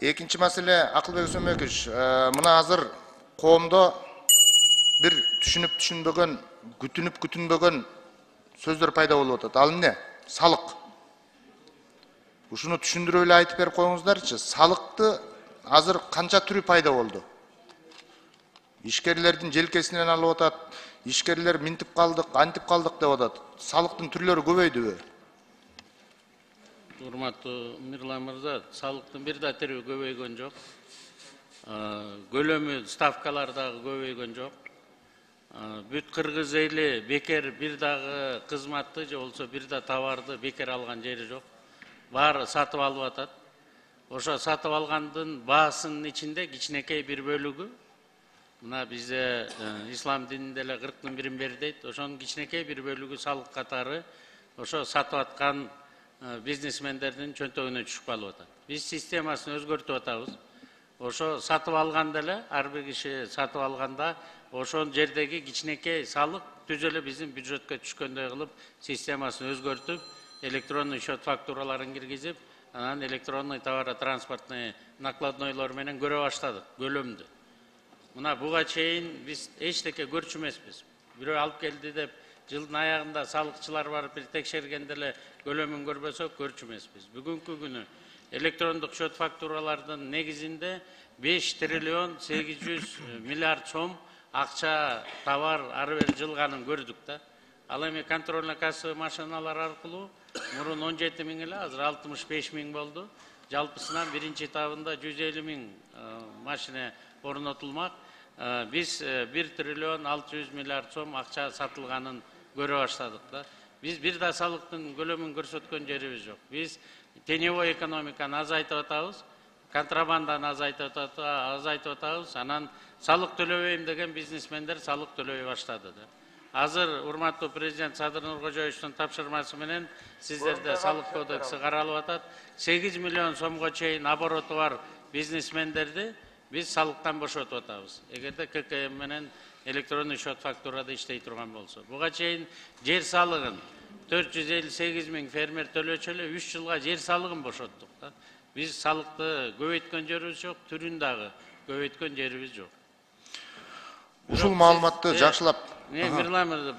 Экинчи маселе Акылбек Сөмөкич, мына азыр коомдо бир түшүнүп-түшүнбөгөн, күтүнүп-күтүнбөгөн сөздөр пайда болуп атат. Ал эмне? Салык. Ушуну түшүндүрүп эле айтып берип коюңуздарчы. Салыкты азыр канча түрү пайда болду? Ишкерлердин желкесинен алып атат, ишкерлер минтип калдык, антип калдык деп атат. Салыктын түрлөрү көбөйдүбү? Урматтуу Мирлан мырза, салыктын бир да түрү көбөйгөн жок. Көлөмү, ставкалар дагы көбөйгөн жок. Бүт кыргыз эли бекер бир дагы кызматты же болсо бир да товарды бекер алган жери жок. Баары сатып алып атат. Ошо сатып алгандын баасынын ичинде кичинекей бир бөлүгү, мына бизде ислам дининде эле 40-тын бирин бер дейт. Ошонун кичинекей бир бөлүгү салык катары ошо сатып аткан бизнесмендердин чөнтөгүнө түшүп калып атат. Биз системасын өзгөртүп атабыз. Ошо сатып алганда эле, ар бир киши сатып алганда ошол жердеги кичинекей салык түз эле биздин бюджетке түшкөндөй кылып системасын өзгөртүп, электронный счет фактураларын киргизип, анан электронный товаротранспортный накладнойлор менен көрө баштадык көлөмдү. Мына буга чейин биз эчтеке көрчү эмеспиз. Бирөө алып келди деп жылдын аягында салыкчылар барып бир текшергенде эле көлөмүн көрбөсөк көрчү эмеспиз. Бүгүнкү күнү электрондук счет фактуралардын негизинде 5 триллион 800 миллиард сом акча товар ары бери жылганын көрдүк да. Ал эми контрольно кассовый машиналар аркылуу мурун 17 миң эле, азыр 65 миң болду. Жалпысынан биринчи этабында 150 миң машина орнотулмак. Биз 1 триллион 600 миллиард сом акча сатылганын көрө баштадык да. Биз бир да салыктын көлөмүн көрсөткөн жерибиз жок. Биз теневой экономиканы азайтып атабыз, контрабанданы азайтып атабыз, анан салык төлөбөйм деген бизнесмендер салык төлөбөй баштады да. Азыр урматтуу президент Садыр Нуркожоевичтин тапшырмасы менен сиздерде салык кодекси каралып атат. 8 миллион сомго чейин обороту бар бизнесмендерди биз салыктан бошотуп атабыз. Эгерде ККМ менен электронный счет фактурада иштей турган болсо. Буга чейин жер салыгын 458 миң фермер төлөчү эле 3 жылга жер салыгын бошоттук да. Биз салыкты көбөйткөн жерибиз жок, түрүн дагы көбөйткөн жерибиз жок. Ушул маалыматты жакшылап. Мирлан мырза,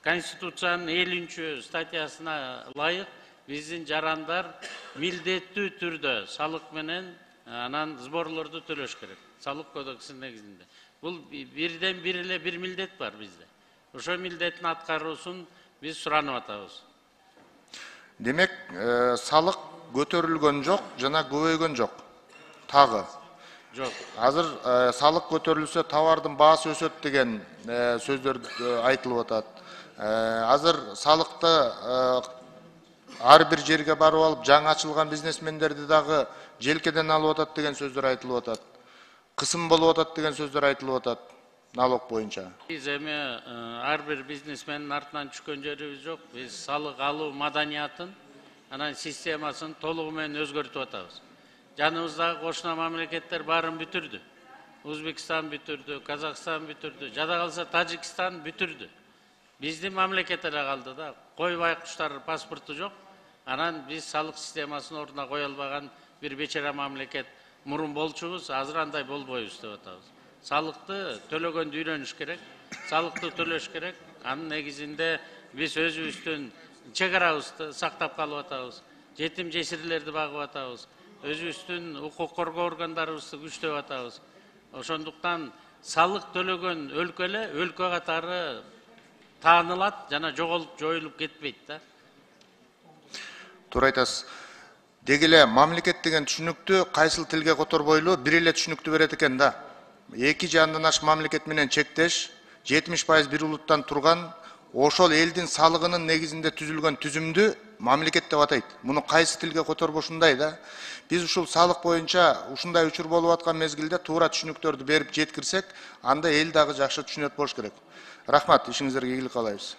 Конституциянын 50 статьясына ылайык биздин жарандар милдеттүү түрдө салык менен анан сборлорду төлөш керек. Салык кодексинин негизинде. Бул бирден бир эле бир милдет бар бизде. Ошо милдеттин аткаруусун биз суранып атабыз. Демек, салык көтөрүлгөн жок, жана көбөйгөн жок. Тагы жок. Азыр салык көтөрүлсө товардын баасы өсөт деген сөздөр айтылып атат. Азыр салыкты ар бир жерге барып алып, жаңы ачылган бизнесмендерди дагы желкеден алып атат деген сөздөр айтылып атат. Кысым болуп атат деген сөздөр айтылып атат налог боюнча. Биз эми ар бир бизнесмендин артынан түшкөн жерибиз жок. Биз салык алуу маданиятын, анан системасын толугу менен өзгөртүп атабыз. Жаныбыздагы кошуна мамлекеттер баарын бүтүрдү. Өзбекстан бүтүрдү, Казакстан бүтүрдү, жада калса Тажикстан бүтүрдү. Биздин мамлекет эле калды да. Кой байкуштар паспорту жок. Анан биз салык системасын ордуна кое албаган бир бечара мамлекет мурун болчубуз, азыр андай болбойбуз деп атабыз. Салыкты төлөгөндү үйрөнүш керек, салыкты төлөш керек. Анын негизинде биз өзүбүздүн чек арабызды сактап калып атабыз. Жетим жесирлерди багып атабыз. Өзүбүздүн укук коргоо органдарыбызды күчтөп атабыз. Ошондуктан салык төлөгөн өлкө эле өлкө катары таанылат жана жоголуп жоюлуп кетпейт да. Туура айтасыз. Деги эле мамлекет деген түшүнүктү кайсыл тилге которбойлуу бир эле түшүнүктү берет экен да. Эки жандан ашык мамлекет менен чектеш, 70% бир улуттан турган, ошол элдин салыгынын негизинде түзүлгөн түзүмдү мамлекет деп атайт. Муну кайсы тилге которбошундай да. Биз ушул салык боюнча ушундай учур болуп аткан мезгилде туура түшүнүктөрдү берип жеткирсек, анда эл дагы жакшы түшүнөт болуш керек. Рахмат, ишиңиздерге ийгилик каалайбыз.